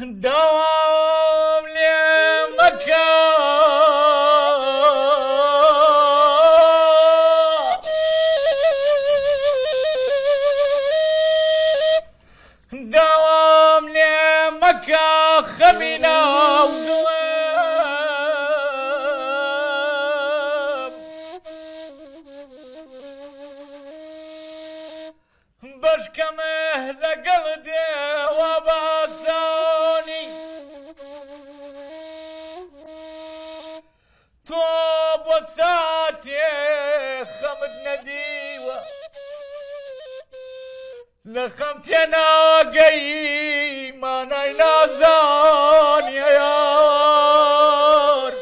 دوام لمكة دوام لمكة خمينا ودوام باش كمه ذا قلدي وباسوني توب وساتي خمد نديوة لخمتنا قي ما ناينازان يا يار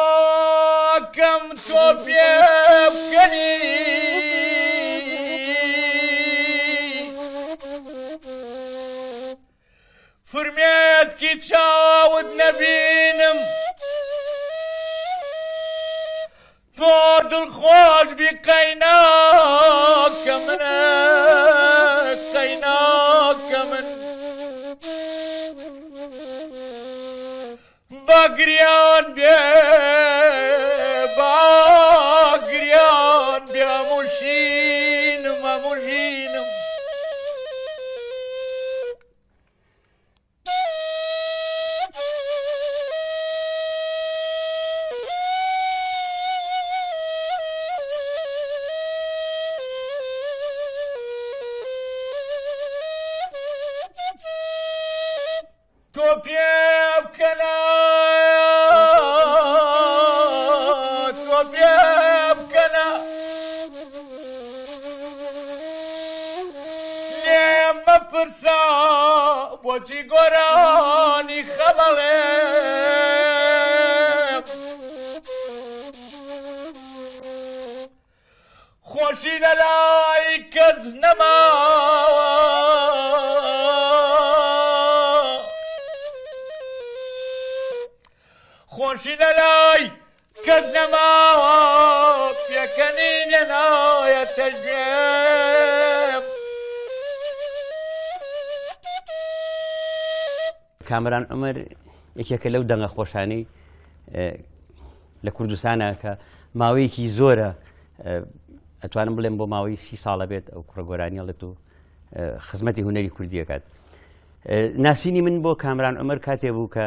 دعاكم توبيا بكني فرميت كي تشاود نبينم طود الخوش بقيناك من قيناك من باقريان بيه باقريان بيه مشينم مشينم توبيا بكلا توبيا بكلا لما فرسا بوشي قراني خبالي خوشي للاي كزنما خوشي للاي كزنما يا كنين يا تجيب کامران عمر یەکێکە لەو دەنگە خۆشانەی لە کوردستانە کە ماوەیەکی زۆرە ئەتوانم بڵێم بۆ ماوەی 30 ساڵە بێت ئەو کوڕە گۆرانیەڵێت و خزمەتی هونەری کوردی دەکات. ناسینی من بۆ کامران عمر کاتێ بوو کە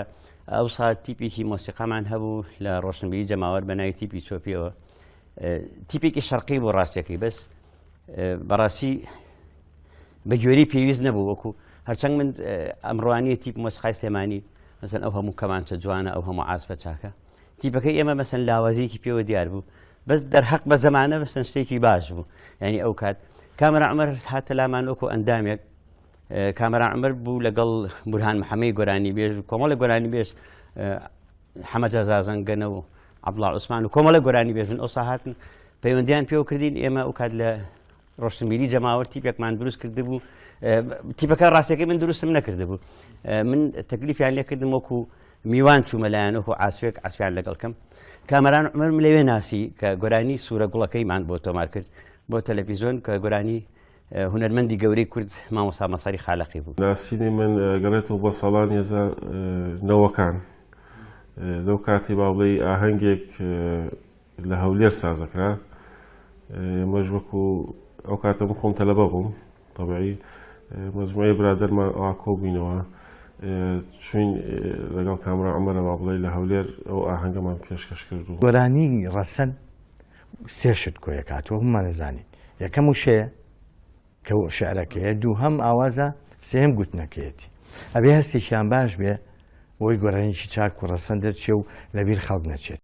ئەو سا تیپێکی مۆسیقامان هەبوو لە ڕۆشنبیری جەماوەر بە ناوی تیپی چۆپیەوە تیپێکی شەرقی بۆ ڕاستیەکەی بەس بەڕاستی بە گوێرەی پێویست نەبوو وەکو هەرچەنگ من ئەمڕوانیە تیپ مۆسیقای سلێمانی مەسەن ئەو هەموو کەمانچە جوانە ئەو هەموو عازفە چاکە تیپەکەی ئێمە مەسەن لاوازیەکی پێوە دیار بوو بەس دەرحەق بە زەمانە بەسەن شتێکی باش بوو یعنی ئەو کات کامران عومەر هاتە لامان وەکو ئەندامێک کامران عومەر بوو لەگەڵ بورهان محەممەی گۆرانی بێژ و کۆمەڵە گۆرانی بێژ حەمەجە زازەنگەنە و عەبدوڵڵا عوسمان و کۆمەڵە گۆرانی بێژن ئەو سا هاتن پەیوەندیان پێوە کردین ئێمە ئەو کات لە ڕۆشنبیری جەماوەر تیپێکمان دروست کردبوو تیپەکە ڕاستیەکەی من دروستم نەکردبوو من تەکلیفیان لێ کردم وەکو میوان چوومە لایەن وەکو عاسفێک عاسفیان لەگەڵ کەم کامەران عومەر لەوێ ناسی کە گۆرانی سوورە گوڵەکەیمان بۆ تۆمار کرد بۆ تەلەڤیزۆن کە گۆرانی هونەرمەندی گەورەی کورد مامۆستا مەساری خالەقی بوو. ناسینی من گەڕێتەوە بۆ ساڵانی 90ەکان لەو کاتی با بڵێ ئاهەنگێک لە هەولێر سازەکرا ئێمەش وەکو ئەو کاتە من خۆم تەلەبە بووم تەبیعی مەجموعەی برادەرمان ئەوا کۆبووینەوە چوین لەگەڵ کامران عومەرە با بڵێ لە هەولێر ئەو ئاهەنگەمان پێشکەش کردو. گۆرانی ڕەسەن سێ شت کۆیە کاتوە هەمومان دەزانین. یەکەم وشەیە کە شعرەکەیە دووهەم ئاوازە سێم گوتنەکەیەتی ئەبێ هەستێکیان باش بێ بۆی گۆڕانێکی چاک و ڕەسەن دەرچێ و لەبیر خەڵک نەچێت.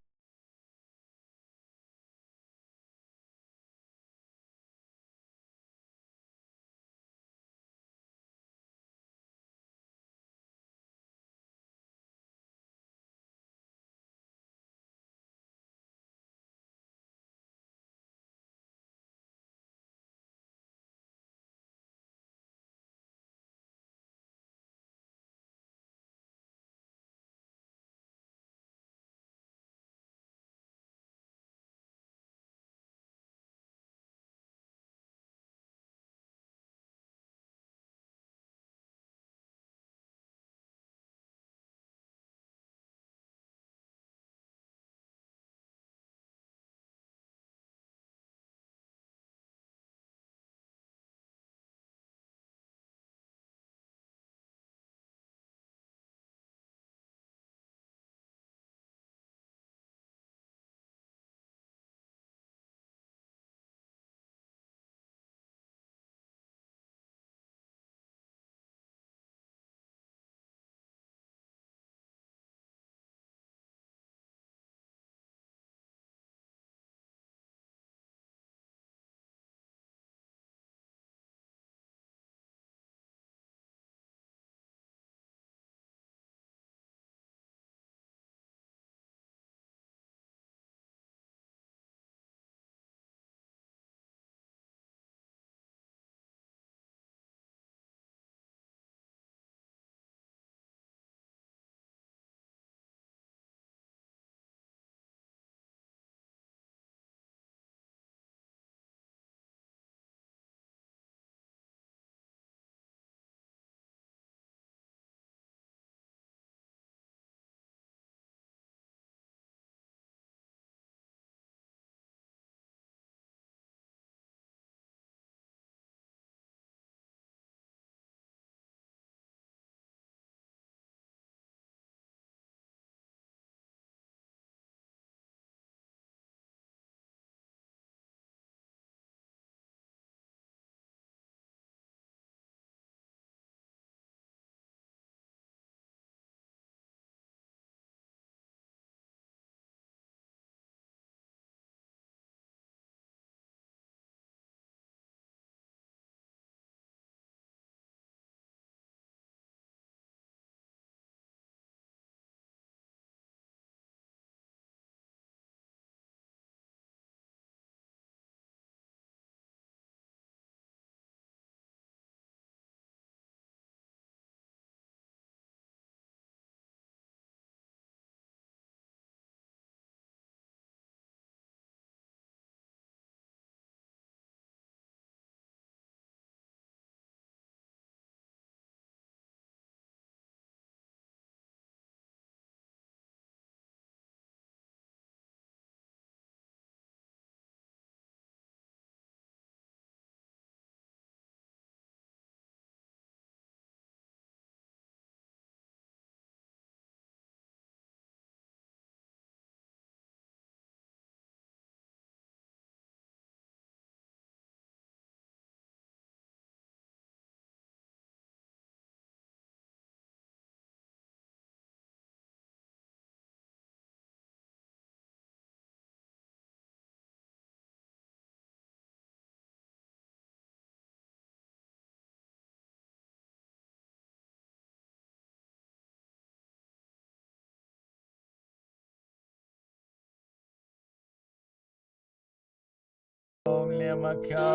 لێمەکە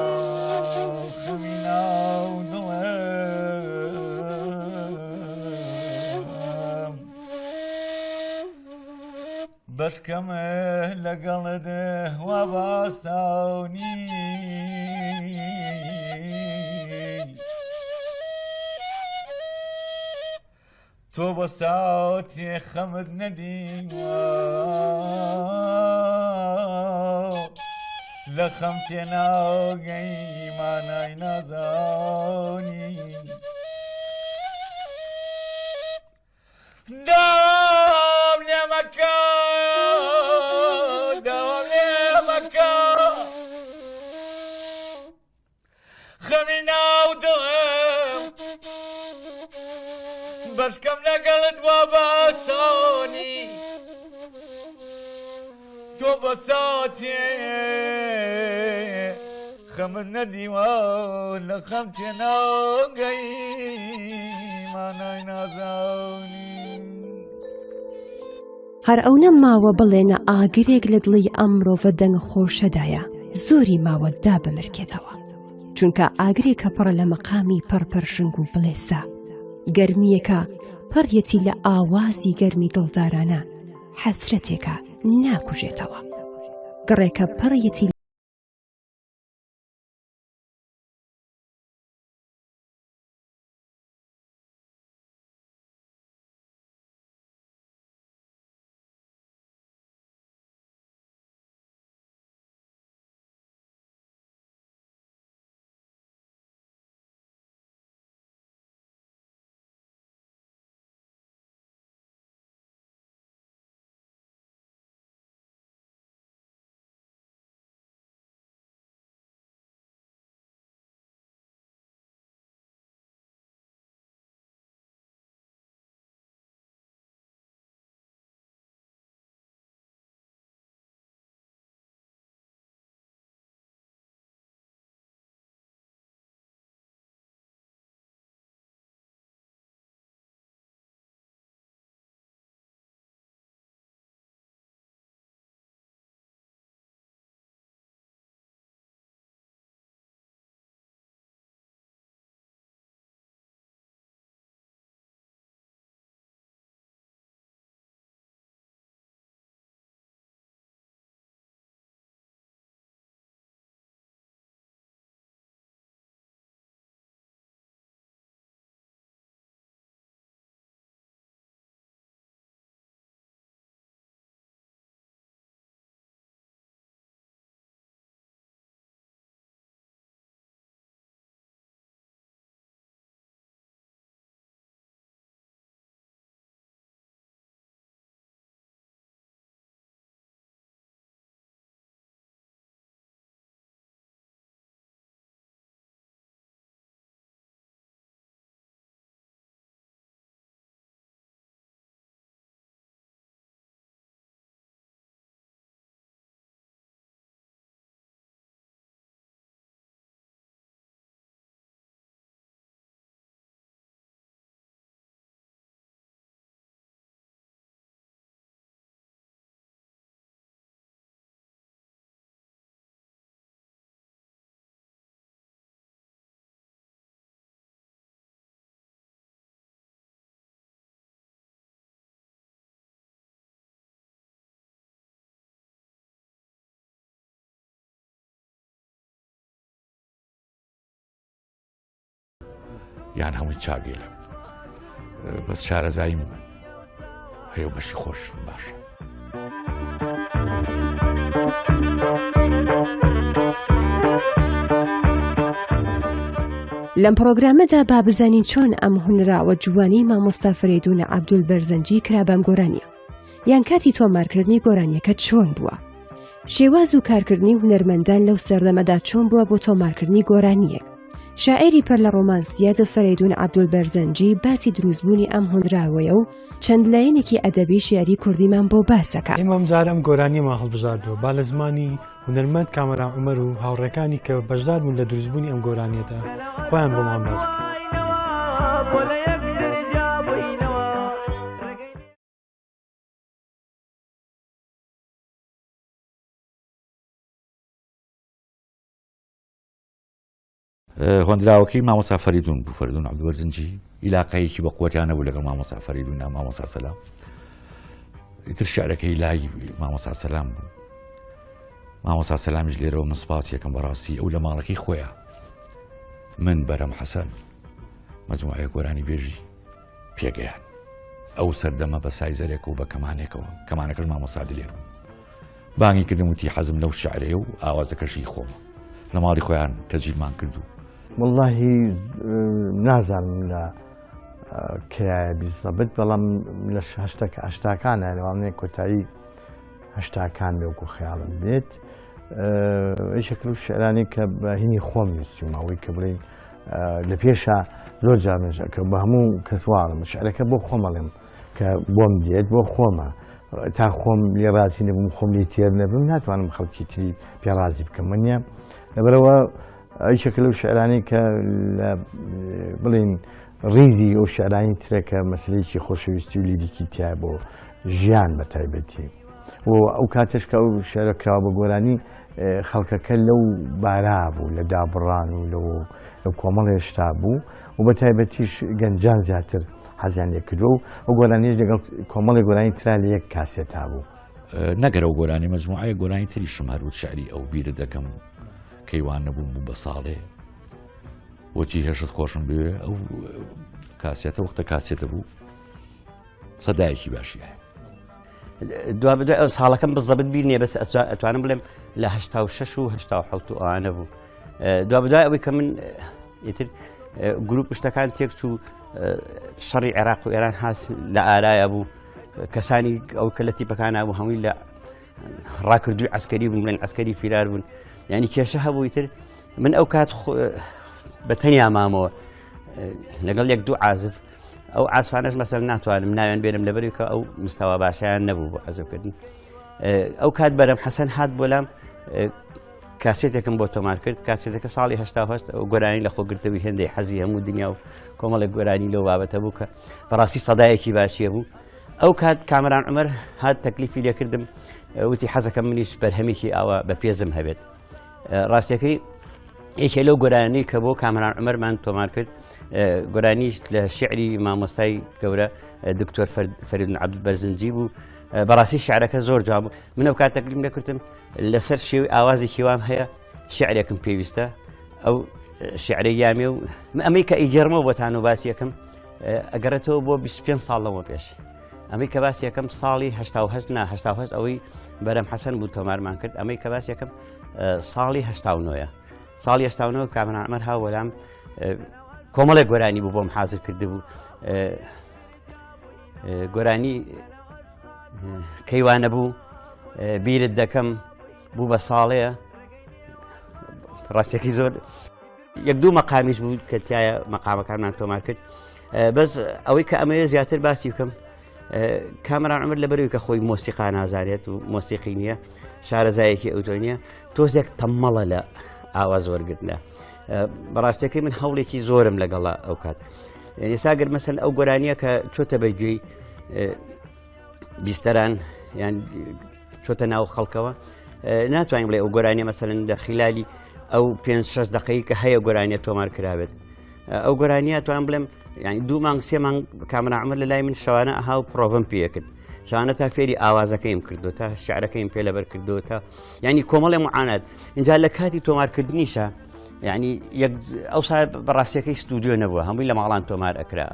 خەمی ناو دڵێم بەشکەمە لەگەڵت وا باساونی تۆ بە ساوتێ خەمت نەدیوە لە خەم تێناگەی مانای نازانی داوام لێ مەکە داوام لێ مەکە خەمی بشكم لقلت وباسوني تو بساتي خمرنا ديوان خمتنا قيمانا نازوني هەر ئەو نەماوە بڵێنە ئاگرێک لە دڵی ئەم مرۆڤە دەنگ خۆشەدایە زۆری ماوە دا بمرکێتەوە چونکە ئاگرێکە پڕە لە مەقامی پڕپەرشنگ و بڵێسا گەرمیەکە پڕیەتی لە ئاوازی گەرمی دڵدارانە حەسرەتێکە ناکوژێتەوە گڕێکە پڕیەتی یان هەمووی چاگێلە بەس شارەزاییم هەیە بەشی خۆش باشە. لەم پرۆگرامەدا با بزانین چۆن ئەم هونراوە جوانی مامۆستا فەریدون عەبدولبەرزەنجی کرا بەم گۆرانیە یان کاتی تۆمارکردنی گۆرانیەکە چۆن بووە شێواز و کارکردنی هونەرمەندان لەو سەردەمەدا چۆن بووە بۆ تۆمارکردنی گۆرانیەک. شاعری پەر لە ڕۆمانسیە فەریدون عەبدولبەرزەنجی باسی دروستبوونی ئەم هونراوەیە و چەند لایەنێکی ئەدەبی شێعری کوردیمان بۆ باسەکە. ئێمە ئەمجارە ئەم گۆرانیەمان هەڵبژاردووە با لە زمانی هونەرمەند کامەران عومەر و هاوڕێکانی کە بەشدار بوون لە دروستبوونی ئەم گۆرانیەدا خۆیان بۆمان باس بکەن. هۆندراوەکەی مامۆستا فەریدون بوو فەریدون عەبدولبەرزەنجی عیلاقەیەکی بە قووەتیانە بوو لەگەڵ مامۆستا فەریدون و مامۆستا سەلام ئیتر شیعرەکەی لای مامۆستا سەلام بوو. مامۆستا سەلامیش لێرەوە من سوپاس یەکەم بەڕاستی ئەو لە ماڵەکەی خۆیە من بەرەم حەسەن مەجموعەیە گۆرانی بێژی پێگەیان ئەو سەردەمە بە سایزەرێک و بە کەمانێکەوە کەمانەکەش مامۆستا دلێر بوو بانگی کردم وتی حەزم لەو شیعرەیە و ئاوازەکەشی خۆمە لە ماڵی خۆیان تەجیلمان کردو. واللهی نازانم لە کرایە بیسەبت بەڵام لە هەشتاکانە لەوانەیە کۆتایی هەشتاکان بێوکو خەیاڵم بێت یەکێک لەو شیعرانی کە بە هینی خۆم نووسیمەوەی کە بڵێ لە پێشە زۆر جارمێژ کە بە هەموو کەسواڵم شعرەکە بۆ خۆمەڵێم کە بۆم دێت بۆ خۆمە تا خۆم لێ ڕازی نەبووم خۆم لێ تێر نەبم ناتوانم خەڵکی تری پێڕازی بکەم وەنیە لەبەرەوە ئەیشەکە لەو شعرانی کە بڵین ڕیزی ئەو شعرانی ترەکە مەسلەیەکی خۆشەویستی و لیریکی تیا بۆ ژیان بە تایبەتی و ئەو کاتش کە ئەو شعرە کراوە بە گۆرانی خەڵکەکە لەو بارا بوو لە دابڕان و لەو کۆمەڵ هێشتا بوو و بە تایبەتیش گەنجان زیاتر حەزیان لێ کردو و ئەو گۆرانیش لەگەڵ کۆمەڵی گۆرانی ترا لە یەک کاسێتا بوو نەگەرە و گۆرانی مەجموعەیە گۆرانی تریشم هەروت شعری ئەو بیرە دەکەم کەیوان نەبووم بوو بە ساڵێ وەچی هێشت خۆشم بوێ ئەو کاسێتە وەختە کاسێتە بوو سەدایەکی باشیە دوا بدو ئەو ساڵەکەم بزەبت بیر نییە بەس ئەتوانم بڵێم لە 86 و 87 ئەوانە بوو دوا بدوای ئەوەی کە من ئیتر گروپ شتەکان تێکت و شەڕی عێراق و ئێران هات لە ئارایە بوو کەسانی ئەو کە لە تیپەکانە بوو هەمووی لە ڕاکردووی عسکەری بوون بڵێن عسکەری فیرار بوون یعنی کێشە هەبوو ئیتر من ئەو کات بە تەنیا مامەوە لەگەڵ یەک دوو عازف ئەو عازفانەش مەسەر ناتوانم ناوێن بێنم لەبەری کە ئەو مستەوا باشیان نەبوو بۆ عازفکردن ئەو کات بەرەم حەسەن هات بۆ لام کاسێتێکم بۆ تۆمار کرد کاسێتەکە ساڵی 88 ئەو گۆرانی لە خۆگرتەوەی هێندەی حەزی هەموو دنیا و کۆمەڵێک گۆرانی لەو بابەتە بوو کە بەڕاستی سەدایەکی باشیە بوو ئەو کات کامەران عومەر هات تەکلیفی لێکردم وتی حەزەکەم منیش بەرهەمێکی ئاوا بە پێزم هەبێت ڕاستیەکەی یەکێ لەو گۆرانی کە بۆ کامەران عومەرمان تۆمار کرد گۆرانیش لە شعری مامۆستای گەورە دکتۆر فەریدون عەبدولبەرزنجی بوو بەڕاستی شعرەکە زۆر جواب بوو من ئەو کات تەکلیم لێکردم لەسەر شێوی ئاوازێکی وام هەیە شعرێکم پێویستە ئەو شعرەی یامێ و ئەمەی کە ئیجێرمەوە بۆتان و باسی یەکەم ئەگەرێتەوە بۆ 25 ساڵ لەوە پێش ئەمەی کە باسی یەکەم ساڵی 88 نا 88 ئەوەی بەرەم حەسەن بوو تۆمارمان کرد ئەمەی کە باسی یەکەم ساڵی 89 ساڵی 89 کامەران عومەر هاو وەلام کۆمەڵێک گۆرانی بوو بۆم حازر کرده بوو گۆرانی کەیوانە بوو بیرت دەکەم بوو بە ساڵەیە ڕاستیەکەی زۆر یەک دوو مەقامیش بوو کە تایە مەقامەکانمان تۆمار کرد بەس ئەوەی کە ئەمەیە زیاتر باسی بکەم کامەران عومەر لەبەرەوەی کە خۆی مۆسیقا نازانێت و مۆسیقی نییە شارەزایەکی ئەوتۆ نییە تۆزێک تەممەڵە لە ئاواز وەرگرتنە بەڕاستیەکەی من هەوڵێکی زۆرم لەگەڵا ئەو کات یعنی ساگەر مەسەن ئەو گۆرانیە کە چۆتە بەرگوێی بیستەران یان چۆتە ناو خەڵکەوە ناتوانین بڵێ ئەو گۆرانیە مەسەن لە خلالی ئەو 5-6 دقەیە کە هەیە گۆرانیە تۆمار کرابێت ئەو گۆرانیە توان بڵێم یعنی 2 مانگ 3 مانگ کامەران عومەر لە لای من شەوانە ئەها و پرۆڤم پێ کرد شانە تا فێری ئاوازەکەیم کردو تا شعرەکەیم پێ لەبەر کردو تا یعنی کۆمەڵی معانات اینجا لە کاتی تۆمارکردنیشە یعنی ئەو سا بەڕاستیەکەی ستودیۆ نەبووە هەمووی لە ماڵان تۆمار ئەکرا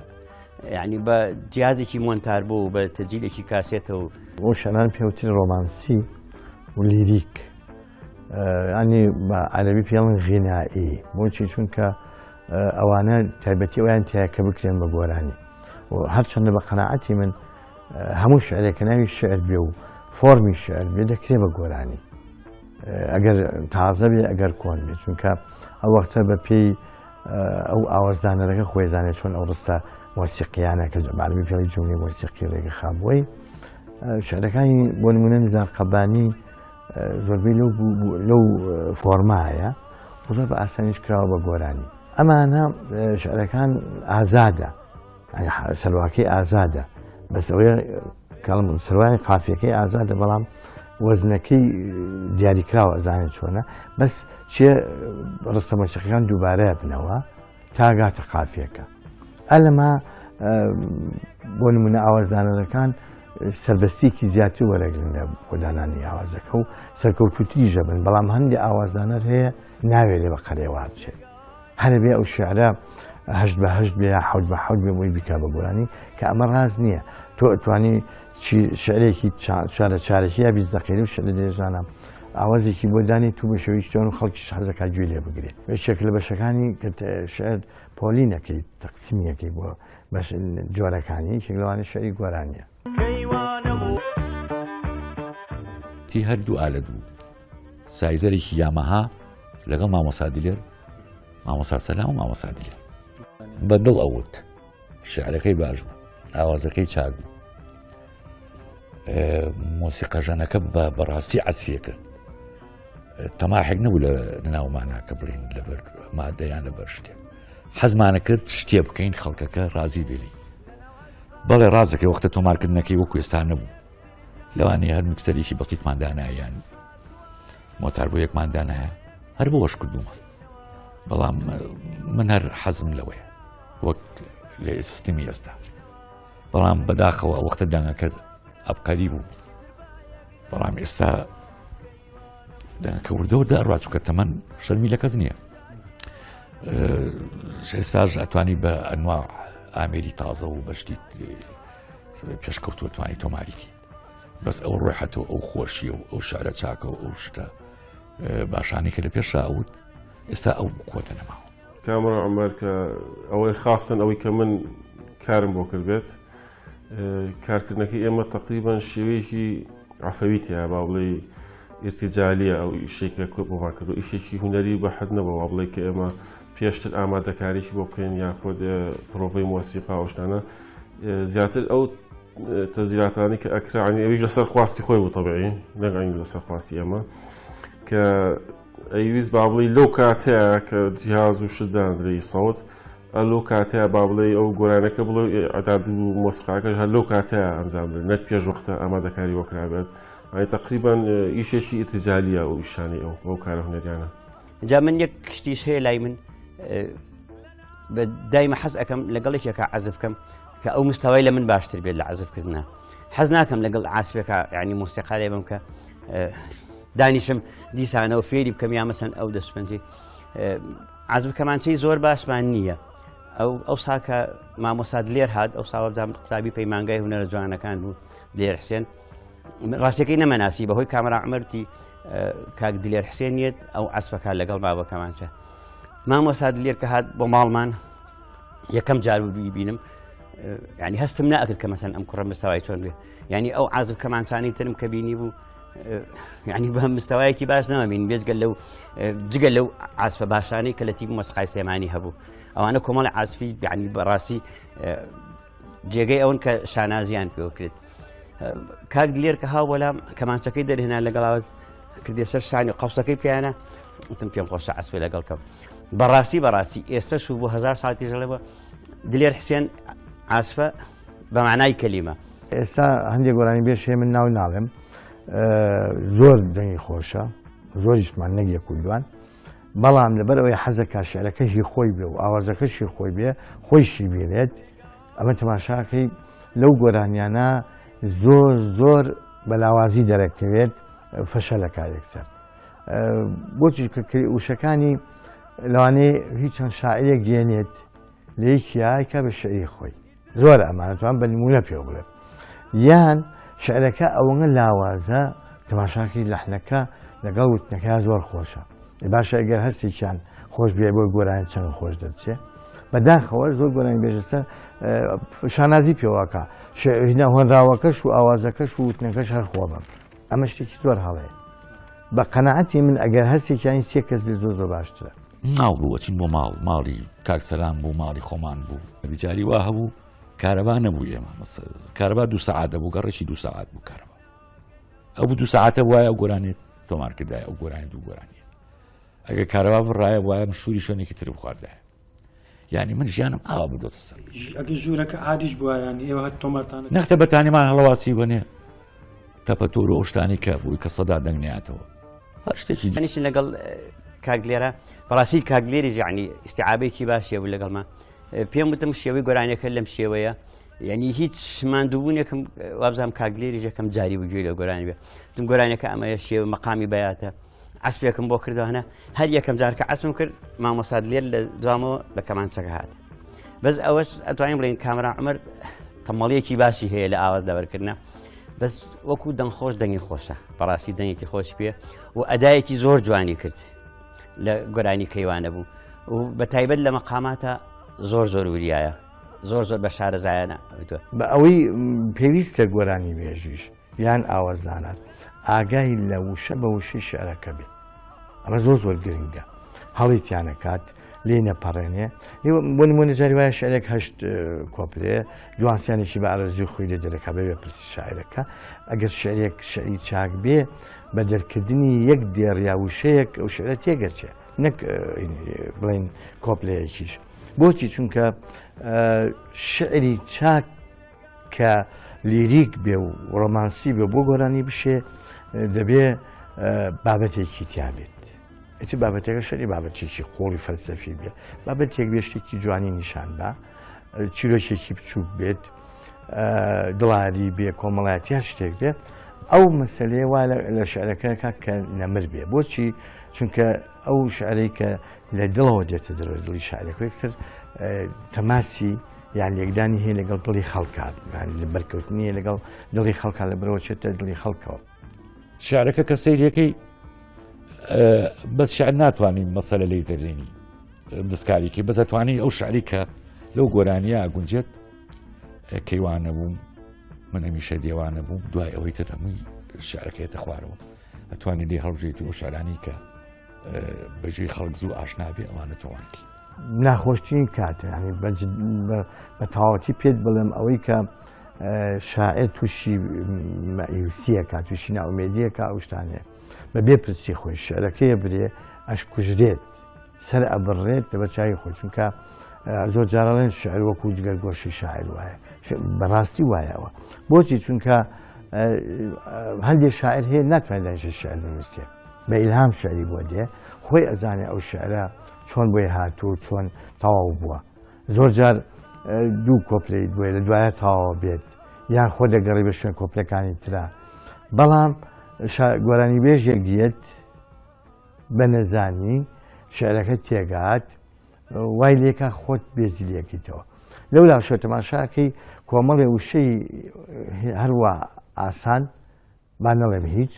یعنی بە جیازێکی مۆنتار بوو بە تەجیلێکی کاسێتەوە بۆ شەنان پێوتری ڕۆمانسی و لیریک ینی بە عەرەبی پێڵن غینایی بۆچی چونکە ئەوانە تایبەتی ئەویان تایەکە بکرێن بە گۆرانی و هەرچەندە بە قەناعەتی من هەموو شعرێکە ناوی شعر بێ و فۆرمی شعر بێ دەکرێ بە گۆرانی ئەگەر تازە بێ ئەگەر کۆن بێ چونکە ئەو وەختە بە پێی ئەو ئاوازدانەرەکە خۆیزانێت چۆن ئەو ڕستە مۆسیقییانە کە عەرەبی پێڵی جوملەی مۆسیقی ڕێگە خابووی شعرەکانی بۆ نمونە نیزار قەبانی زۆربەی لەو فۆرمایە زۆر بە ئاسانیش کراوە بە گۆرانی ئەمانە شعرەکان ئازادە سەرواکەی ئازادە بەس ئەوەیە کەڵم سەروای قافیەکەی ئازادە بەڵام وەزنەکەی دیاریکراوە ئەزانێت چۆنە بەس چیە ڕستە مۆسیقیەکان دووبارەیە بنەوە تا گاتە قافیەکە ئەلەما بۆ نمونە ئاوازدانەرەکان سەربەستێکی زیاتر وەرەگرن لە بۆدانانی ئاوازەکە و سەرکەوتوتریژە بن بەڵام هەندی ئاوازدانەر هەیە ناوێت لێ بە قەرێوات بچێت هەرە بێ ئەو شیعرە 8 بە 8 بێ 7 بە 7 بێ بۆی بکا بە گۆرانی کە ئەمە ڕاز نییە تۆ ئەتوانی شعرێکی چارەکی یا 20 دقیقەی و شعر دێژانە ئاوازێکی بۆ دانی تو بە شێوەی شتۆن و خەڵکیش حەزەکە گوێ لێ بگرێت یەکێک لە بەشەکانی کە شعر پۆلینەکەی تەقسیمیەکەی بۆ بەش جۆرەکانی یەکێک لەوانە شعری گۆرانیە تی هەردوو ئالەت بوو سایزەرێکی یامەها لەگەڵ مامۆستا دیلێر مامۆستا سەلام و مامۆستا دیلە بەدڵ ئەوت شعرەکەی باش بوو ئاوازەکەی چاک بوو مۆسیقە ژەنەکە بەڕاستی عەزفیە کرد تەماحێک نەبوو لە ناومانە کە بڵین لەبەر مادەیان لەبەر شتێک حەزمانە کرد شتێ بکەین خەڵکەکە ڕازی بێلی بەڵێ ڕازەکەی وەختە تۆمارکردنەکەی وەکو ئێستا نەبوو لەوانەیە هەر میکسەرێکی بەسیطماندانایان مۆتار بۆ یەکماندان هەیە هەر بۆ وەش کردومە بەڵام من هەر حەزم لەوەیە وەک لە سیستمی ئێستا بەڵام بەداخەوە وەختە دەنگەکە ئەبقەری بوو بەڵام ئێستا دەنگەکە وردە ئەڕوا چووکە تەمەن شەرمی لە کەس نییە ئێستاش ئەتوانی بە ئەنواع ئامێری تازە و بەشتی پێشکەوتووە توانی تۆماریکی بەس ئەو ڕێحەتەوە ئەو خۆشیە و ئەو شارە چاکە و ئەو شتە باشانی کە لە پێشا ئەوت ئێستا ئەو کۆتە نەماوە کامڕە عومەر کە ئەوەی خاستن ئەوەی کە من کارم بۆ کردبێت کارکردنەکەی ئێمە تقریبان شێوەیەکی عەفەویتە با بڵێ ئیرتیجالیە ئەو ئیشێکە بۆمان کردو ئیشێکی هونەری بەحەد نەبەوە بڵێ کە ئێمە پێشتر ئامادەکاریی بۆ بکەین یاخۆ پرۆڤەی مۆسیقا ئەو شتانە زیاتر ئەو تەزیراتانی کە ئەکرانی ئەویش لەسەر خواستی خۆی بوو تەبیعی نەگەین لەسەر خواستی ئێمە کە ئەیویست با بڵێ لەو کاتەیە کە جیهاز و شدانرەی سەوت لەو کاتەیە با بڵێ ئەو گۆرانەکە بڵێ ئەداد و مۆسیقاکەش هەر لەو کاتەیە ئەنجامدرێت نەک پێش وەختە ئامادەکاری وەکرابێت تقریبان ئیشێکی ئیرتیجالیە ئەو ئیشانی ئەو کارە هونەریانە جا من یەک کشتیش هەیە لای من بە دایمە حەز ئەەکەم لەگەڵێکێکە عەزف بکەم کە ئەو مستەوای لە من باشتر بێت لە عەزفکردنا حەز ناکەم لەگەڵ عاسپێکە یعنی مۆسیقا لێ بم کە دانیشم دیسانەوە فێری بکەم یا مەسەن ئەو دەستپەنجەی عەزف کەمانچەی زۆر باشمان نییە ئەو ساکە مامۆستا دلێر هات ئەو ساوە بزانم قوتابی پەیمانگای هونەرە جوانەکان بوو دلێر حسێن ڕاستیەکەی نەمەناسی بەهۆی کامەرا عومەرتی کاک دلێر حسێنیت ئەو عەزفەکە لەگەڵ بابە کەمانچە مامۆستا دلێر کە هات بۆ ماڵمان یەکەم جار بوو بینم ینی هەستم ناکرد کە مەسەن ئەم کوڕە مستەوای چۆن بێ ینی ئەو عازف کەمانچانی ترم کە بینی بوو ینی بە مستەوایەکی باش نەمەبین بێزگەل لەو جگە لەو عازفە باشانەی کە لە تیپ مۆسیقای سلێمانی هەبوو ئەوانە کۆمەڵی عازفی ینی بەڕاستی جێگەی ئەوەن کە شانازیان پێوە کرد کاک دلێر کە هاو بەلام کەمانچەکەی دەرهێنا لەگەڵاوە کردێ سەر شانی قەوسەکەی پیانە وتم پێم خۆشە عەزفی لەگەڵکەم بەڕاستی ئێستاش و بۆ 1000 ساڵی ژەڵەوە دلێر حسێن عاسفە بە معنای کەلیمە ئێستا هەندێک گۆرانی بێش هەیە من ناو ناڵێم زۆر دەنگی خۆشە زۆریشمان نەگیە کوردوان بەڵام لەبەر ئەوەی حەزەکە شعرەکەشی خۆی بێ و ئاوازەکەشی خۆی بێ خۆیشی بێنێت ئەمە تەماشاکەی لەو گۆرانیانە زۆر بەلاوازی دەرەکەوێت فەشەلە کارێکسەر بۆچی وشەکانی لەوانەیە هیچ چەند شاعرێک گێنێت لەیەکیایکە بە شعری خۆی زۆر ئەمانەتوان بە نمونە پێ بڵێ یان شعرەکە ئەوەنە لاوازە تەماشاکی لەحنەکە لەگەڵ وتنەکە زۆر خۆشە باشە ئەگەر هەستێکیان خۆش بێ بۆی گۆرانی چەند خۆش دەچێت بەداخەوە زۆر گۆرانی بێژەسەر شانازی پێوەکە هۆنراوەکەش و ئاوازەکەش و وتنەکەش هەر خۆ بم ئەمە شتێکی زۆر هەڵەیە بە قەنەعەتی من ئەگەر هەستێکیانی سێ کەس بێ زۆر باشترە ناو بووەچین بۆ ماڵی کاکسەلام بوو ماڵی خۆمان بوو بجاری وا هەبوو کارەبا نەبوو ئێمە کارەبا 2 سەعات دەبوو گەڕێکی 2 سەعات بوو کارەبا ئەو 2 سەعاتە وایە ئەو گۆرانێت تۆمارکردای ئەو گۆرانی 2 گۆرانی ئەگەر کارەبا بڕایە وایە شووری شوێنێکی تر بخواردایە یعنی من ژیانم ئاوا بدۆتە سەر ئەگەر ژوورەکە عادیش بووە ینی ئێوە هەر تۆمارتانە نەختە بەتانیمان هەڵەواسی بنێ تەپەتۆر و ئەوشتانی کە بووی کە سەدا دەنگنیاتەوە هەر شتێکی دانیشن لەگەڵ کاگلێرە بەڕاستی کاگلێری ژعنی ئیسیعابێکی باشیە بوو لەگەڵمان پێم وتم شێوەی گۆرانەکە لەم شێوەیە یعنی هیچ ماندووبوونێکم وابزانم کاگلێری ژەکەم جاری بووگوێ لە گۆرانی بێ تم گۆرانەکە ئەمەیە شێوە مەقامی بەیاتە عەسپێکم بۆ کردوانە هەر یەکەم جار کە عەسپم کرد مامۆستا دلێر لە دوامەوە بە کەمانچەکە هات بەس ئەوەش ئەتوانین بڵێن کامەرا عومەر تەمەڵیەکی باشی هەیە لە ئاواز دەبەرکردنە بەس وەکو دەنگخۆش دەنگی خۆشە بەڕاستی دەنگێکی خۆش پێ و ئەدایەکی زۆر جوانی کرد لە گۆرانی کەیوانە بوو و بە تایبەت لە مەقاماتە زۆر وریایە زۆر بە شارەزایانە بە ئەوەی پێویستە گۆرانی بێژیش یان ئاوازدانان ئاگای لە وشە بە وشەی شعرەکە بێت ئەمە زۆر گرنگە هەڵیتیانەکات لێ نەپەڕێنێ بۆ نمونە جاری وایە شعرێک هەشت کۆپلێ دوانسیانێکی بە ئارەزوی خۆی لێ دەرەکە بەبێ پرسی شاعرەکە ئەگەر شعرێک شعری چاک بێ بە دەرکردنی یەک دێڕیا وشەیەک ئەو شعرە تێگەرچێ نەک بڵین کۆپلەیەکیش بۆچی چونکە شعری چاک کە لیریک بێ و ڕۆمانسی بێ بۆ گۆرانی بشێ دەبێ بابەتێکی تیابێت ئەچ بابەتێکە شەری بابەتێکی قۆڵی فەلسەفی بێ بابەتێک بێشتێکی جوانی نیشان بە چیرۆکێکی بچووک بێت دڵاری بێ کۆمەڵایەتی هەر شتێک بێ ئەو مەسلەیە وا لە شعرەکەەکە کە نەمر بێ بۆچی چونکە ئەو شعرەی کە لە دڵەوە دێتە دەرەوە دڵی شاعرێک یەکسەر تەماسی یان یەکدانی هەیە لەگەڵ دڵی خەڵکات لە بەرکەوتنیە لەگەڵ دڵی خەڵکە لە بەرەوە چێتە دڵی خەڵکەوە شعرەکە کە سەیرەکەی بەس شعر ناتوانین مەسەلە لێی دەرێنی دەستکاریکی بەس ئەتوانی ئەو شعری کە لەو گۆرانیە ئاگونجێت کەیوانە بووم من هەمیشە دێوانە بووم دوای ئەوەی تر هەمووی شعرەکەیەتە خوارەوە ئەتوانێت لێ هەڵبژێتی ئەو شعرانی کە بەجێی خەڵک زوو ئاشنابێ ئەوانە تۆوانکی ناخۆشترین کاتە ینی بە تەواوەتی پێت بڵێم ئەوەی کە شاعر تووشی مەیوسیە کات تووشی ناومێدیەکە ئەو شتانەیە بە بێ پرسی خۆی شعرەکەیە برێ ئەش کوژرێت سەر ئەبڕێت لە بەچوی خۆی چونکە زۆر جارەڵێن شعر وەکو جگەرگۆشی شاعر وایە بەڕاستی وایەوە بۆچی چونکە هەندێک شاعر هەیە ناتوانێت داژە شعر بنووسێ بە ئیلهام شعری بۆ دێ خۆی ئەزانێ ئەو شعرە چۆن بۆی هاتوو چۆن تەواو بووە زۆر جار دوو کۆپلەی دوێ لە دوایە تەواو بێت یان خۆ دەگەڕی بە شوێن کۆپلەکانی ترا بەڵام گۆرانی بێژێک دیێت بە نەزانی شعرەکە تێگات وای لێکە خۆت بێزی لەکەیتەوە لەولا شۆ تەماشاکەی کۆمەڵێ وشەی هەروە ئاسان با نەڵێم هیچ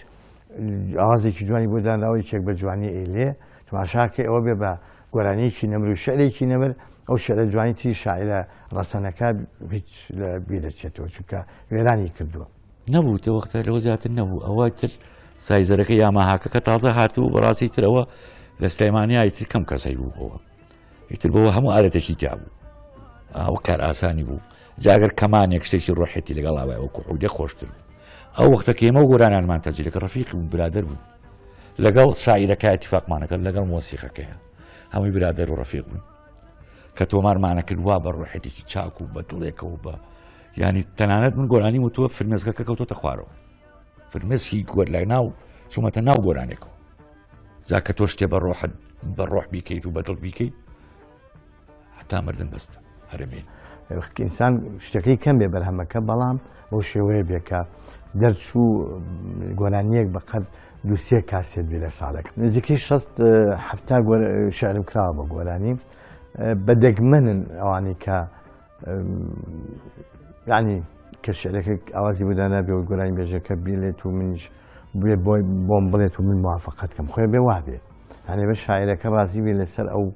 ئاوازێکی جوانی بۆ دانراوی چێک بە جوانی ئەیلێ تەماشاکەی ئەوە بێ بە گۆرانەیەکی نەمر و شعرێکی نەمر ئەو شعرە جوانیتی شاعرە ڕەسەنەکە هیچ لە بیرەچێتەوە چونکە وێرانی کردووە نەبوو تە وەختە لەوە زیاتر نەبوو ئەوە تر سایزەرەکە یاماهاکە کە تازە هاتوو بەڕاستی ترەوە لە سلەیمانیای تر کەم کەسەی بووەوە ئیتر بەوە هەموو ئارەتێکی تیا بوو ئەو کار ئاسانی بوو جاگەر کەمانێک شتێکی ڕۆحێتی لەگەڵ ئاوای وەکو عودێ خۆشتر بوو ئەو وەختە کە ئێمە گۆرانانمان تەجلیلەکە ڕەفیقی بوون برادەر بوون لەگەڵ شاعیرەکە اتیفاقمانەکە لەگەڵ مۆسیقەکەیە هەمووی برادەر و ڕەفیق بوون کە تۆمارمانە کرد وا بە ڕۆحێتێکی چاک و بە دڵێکەوە بە ینی تەنانەت من گۆرانی وتووە فرمێزگەکە کەوتۆتە خوارەوە فرمێزی گۆر لای ناو چوومەتە ناو گۆرانێکەوە جاکە تۆ شتێ بە ڕۆح بیکەیت و بەدڵ بیکەیت هەتا مردن بەستە هەرمێن ئینسان شتەکەی کەم بێ بەرهەمەکە بەڵام بۆ شێوەیە بێکە دەرچوو گۆرانیەک بەقەت دووسێ کاسێت بێ لە ساڵێک نزیکەی 60 شعرم کراوە بە گۆرانی بە دەگمەنن ئەوانی کە ینی کە شعرەکە ئاوازی بدانە بێ و گۆرانی بێژەکە بێت و منیش بێ بۆم بڵێت و من موافقەت کەم خۆی بێ وابێ هەنێ بە شاعرەکە ڕازی بێ لەسەر ئەو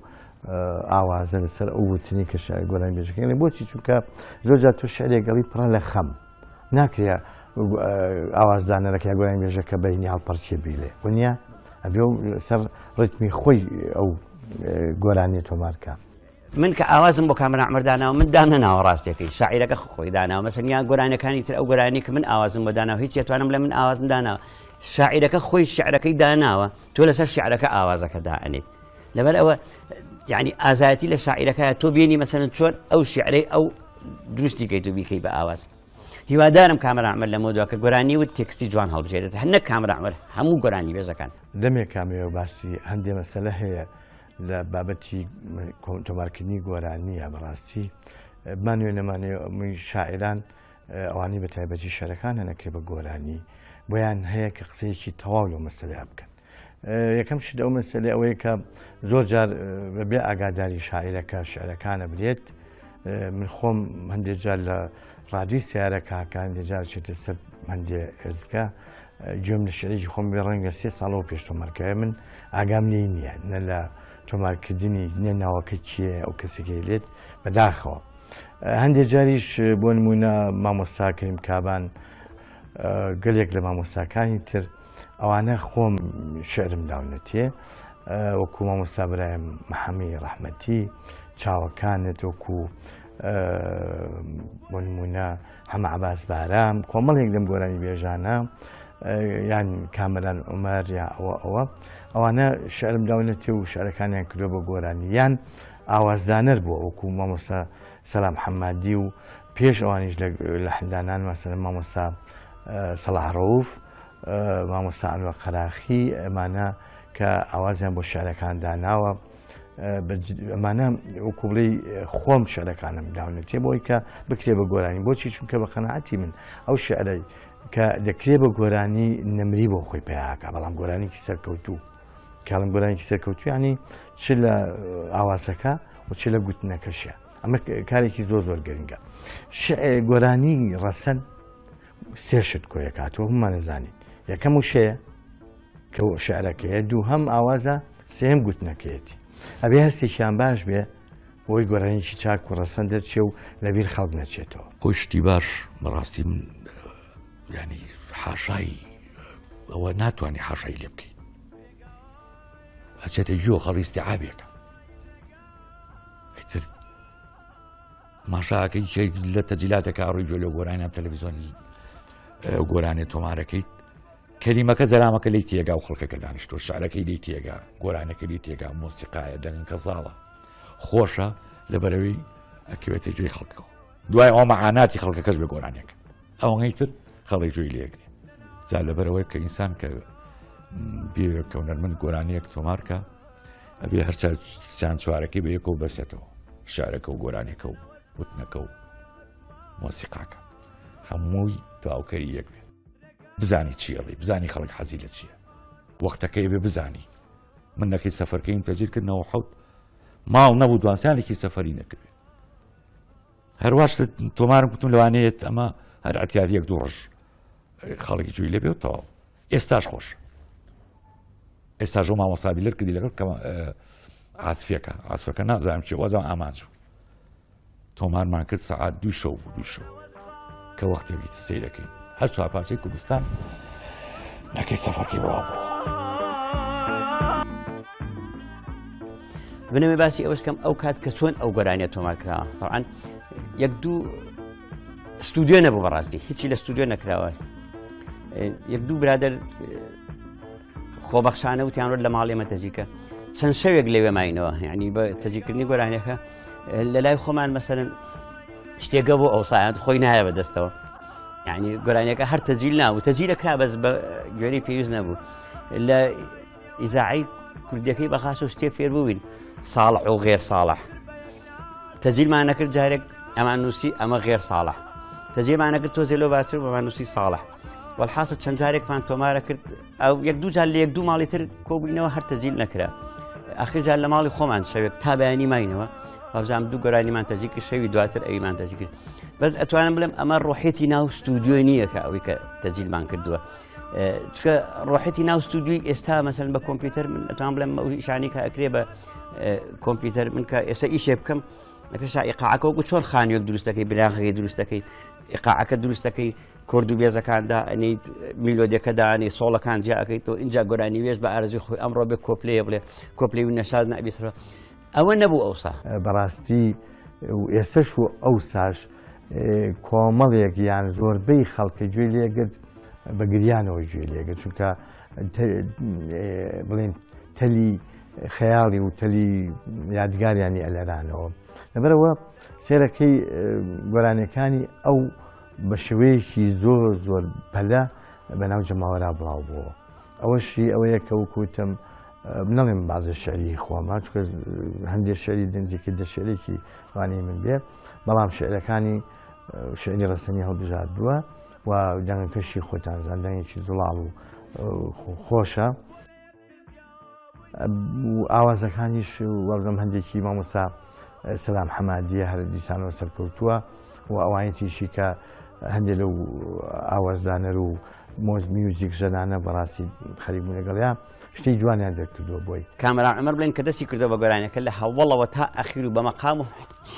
ئاوازە لەسەر ئەو وتنی کە گۆرانی بێژەکە لێ بۆچی چونکە زۆر جار تۆ شعرێکگەڵی پڕە لە خەم ناکرێ ئاوازدانەرەکە گۆرانی بێژەکە بەینی هەڵپەرچێ بیلێ وانە ئەبێ سەر ڕێتمی خۆی ئەو گۆرانی تۆمارکە من کە ئاوازم بۆ کامرا عمەرداناوە من دانەناوە ڕاستێکی شاعیرەکە خۆی داناوە مەسەن یان گۆرانەکانی تر ئەو گۆرانی کە من ئاوازم بۆ داناوە هیچ یەتوانم لە من ئاوازم داناوە شاعیرەکە خۆی شعرەکەی داناوە تۆ لەسەر شعرەکە ئاوازەکە دائەنێت لەبەر ئەوە یعنی ئازایەتی لە شاعیرەکە تۆ بینی مەسەن چۆن ئەو شعرەی ئەو دروستی کەیت و بیکەی بە ئاواز هیوادارم کامرا عمەر لە مۆدووە کە گۆرانی و تێکستی جوان هەڵبژێرێت هەر نەک کامرا عمەر هەموو گۆرانی بێزەکان دەمێک کامەوە باسی هەندێک مەسەلە هەیە لە بابەتی تۆمارکردنی گۆرانیە بەڕاستی بمانوێ نەمانێ شاعران ئەوانی بە تایبەتی شەرەکان هەنەکرێ بە گۆرانی بۆیان هەیە کە قسەیەکی تەواو لەو مەسەلەیە بکەن یەکەم شت ئەو مەسەلەی ئەوەیە کە زۆر جار بەبێ ئاگاداری شاعیرەکە شعرەکانە برێت من خۆم هەندێک جار لە ڕادیۆی سیارەکەکە هەندێک جار چێتە سەر هەندێک ئێزگا گوێم لە شعرێکی خۆم بێ ڕەنگە 3 ساڵەوە پێش تۆمارکەوە من ئاگام لێ نییە نە لە تۆمارکردنی نێ ناوەکە کیە ئەو کەسێکی لێت بەداخەوە هەندێک جاریش بۆ نمونە مامۆستا کەریم کابان گەلێک لە مامۆستاکانی تر ئەوانە خۆم شعرم داونەتێ وەکو مامۆستا برایم محەمی ڕەحمەتی چاوەکانت وەکو بۆ نمونە هەمە عەباس بارام کۆمەڵێک لەم گۆرانی بێژانە یان کامەران عومەر یا ئەوانە شعرم داونەتی و شعرەکانیان کردووە بە گۆرانی یان ئاوازدانەر بووە وەکو مامۆستا سەلام حەمادی و پێش ئەوانیش لە حندانان مەسەلەن مامۆستا سەلاح ڕەوف مامۆستا ئەنوەر قەراخی ئەمانە کە ئاوازیان بۆ شعرەکان داناوە ئەمانە وەکو بڵێ خۆم شعرەکانم داونەتێ بۆی کە بکرێ بە گۆرانی بۆچی چونکە بە قەناعەتی من ئەو شعرەی کە دەکرێ بە گۆرانی نەمری بۆ خۆی پێیاکە بەڵام گۆرانێکی سەرکەوتوو کاڵم گۆرانێکی سەرکەوتوو ینی چ لە ئاوازەکە و چ لە گوتنەکەشیە ئەمە کارێکی زۆر گەرنگە گۆرانی ڕەسەن سێ شت کۆیەکاتەوە هەممان نەزانین یەکەم وشەیە کە شعرەکەیە دوو هەم ئاوازە سێم گوتنەکەیەتی ئەبێ هەستێکیان باش بێ بۆی گۆرانێکی چاک و ڕەسەن دەرچێ و لەبیر خەڵک نەچێتەوە خۆشتی باش بەڕاستی من ینی حاشایی ئەوە ناتوانانی حاشایی لێ بکەیت ئەچێتە ژۆ خەڵی استیعابێکە ئەیتر ماشاکەی لە تەجیلاتەکە ڕووی جۆ لە گۆرانیان تەلەڤیزۆن گۆرانی تۆمارەکەیت کەریمەکە زەرامەکە لی تێگا و خەڵکەکە دانیشتۆ شعرەکەی لی تێگا گۆرانەکە لی تێگا مۆسیقایە دەنگکە زاڵە خۆشە لەبەرەوەی ئەکەوێتە گوێی خەڵکەوە دوای ئەو مەعاناتی خەڵکەکەش بە گۆرانێکە ئەوەی تر خەڵک جوێی لێگرێ جا لەبەرەوەی کە ئینسان کە بێکە هونەرمەند گۆرانیەک تۆمارکە ئەبێ هەر سیان چوارەکەی بە یەکەوە بەسێتەوە شارەکە و گۆرانێکە و وتنەکە و مۆسیقاکە هەمووی تەواوکەری یەک بێ بزانی چیەڵێ بزانی خەڵک حەزی لە چییە وەختەکەی بێ بزانی من نەکەی سەفەرکەیم تەجیرکردنەوە حەوت ماڵ نەبوو دوانسیانێکی سەفەری نەکردێت هەروەش تۆمارم کوتم لەوانەیەت ئەمە هەر ئەتیار یەک دوو ڕۆژ خەڵکی جووی لێ بێت تەواو ئێستاش خۆش ئێستاژ و مامۆستا دیلەر کردی لەگەڵ عاسفەکە نازانم چی وەزان ئامانجوو تۆمارمان کرد سەعات 2 شەو کە وەختێکی سەی دەکەین هەر چوارپارچەی کوردستان نەکەی سەفەرکەی بڵاو بووە بنەمە باسی ئەوەشکەم ئەو کات کە چۆن ئەو گۆرانیە تۆمارکراوە تەڵعاً یەک دوو ستودیۆ نەبوو بەڕاستی هیچی لە ستودیۆ نەکراوە یەک دوو برادەر خۆبەخشانە وتیانڕۆ لە ماڵی ئێمە تەجیکە چەند شەوێک لەوێ ماینەوە یعنی بە تەجیکردنی گۆرانیەکە لە لای خۆمان مەسەلەن شتێکە بۆ ئەو سایەت خۆی نایە بەدەستەوە یعنی گۆرانیەکە هەر تەجیل ناوە تەجیلەکرا بەس بە گوێرەی پێویست نەبوو لە ئیزاعی کوردیەکەی بەخاس و شتێک فێر بووین ساڵح و غێر ساڵح تەجیلمان نەکرد جارێک ئەمان نووسی ئەمە غێر ساڵح تەجیلمان نەکرد تۆزێ لەو باشتر بەمان نووسی ساڵح والحاصل چەند جارێکمان تۆمارە کرد ئەو یەک دوو جار لە یەک دوو ماڵی تر کۆبووینەوە هەر تەجیل نەکرا ئاخر جار لە ماڵی خۆمان شەوێک تا بەیانی ماینەوە وابزانام دوو گۆرانیمان تەجی کرد شەوی دواتر ئەویمان تەجی کرد بەس ئەتوانم بڵێم ئەمە ڕۆحێتی ناو ستودیۆ نییە کە ئەوەی کە تەجیلمان کردووە چکە ڕۆحێتی ناو ستودیۆی ئێستا مەسەلەن بە کۆمپیوتەر من ئەتوان بڵێم ئەوی شانی کە ئەکرێ بە کۆمپیوتەر من کە ئێستا ئیشێ بکەم پێشا ئیقاعەکە وەکو چۆن خانوویەک دروست دەکەی بلاغەکەی دروست دەکەی ئیقاعەکە دروست دەکەی کورد و بێزەکاندا ئەنی میلۆدیەکەدا ئەنی سۆڵەکان جیا ئەەکەیتەوە اینجا گۆرانی وێژ بە ئارەزوی خۆی ئەمڕۆ بێ کۆپلەیە بڵێ کۆپلەی و نەشاز نەبیێتەوە ئەوە نەبوو ئەوسا بەڕاستی ئێستش و ئەو ساش کۆمەڵێک یان زۆربەی خەڵکی گوێ لێگرت بە گریانەوەی گوێ لێگرت چونکە بڵێن تەلی خەیاڵی و تەلی یادگاریانی ئەلێرانەوە لەبەرەوە سێرەکەی گۆرانەکانی ئەو بە شێوەیەکی زۆر پەلە بەناو جەماوەرا بڵاو بووە ئەوەشی ئەوەیە کە وەکوتم نەڵێم بازە شعری خۆمە چکە هەندێک شعری دەنجێکی دەشێرێکی وانی من بێ بەڵام شعرەکانی شعری ڕەسەنی هەڵبژار بووە و دەنگەکەشی خۆتان زاندانێکی زوڵاڵ و خۆشە ئاوازەکانیش وەڵگەم هەندێکی مامۆستا سەلام حەمادیە هەر دیسانەوە سەرکەوتووە و ئەوانەتیشی کە هەندێک لەو ئاوازدانەر و مۆز میوزیک ژەنانە بەڕاستی خەریکبوون لەگەڵیان شتێی جوانیان دەرکردووە بۆی کامەران عومەر بڵێن کە دەستی کردەوە بە گۆرانیەکە لە هەوڵەوە تا ئەخیر و بە مەقام و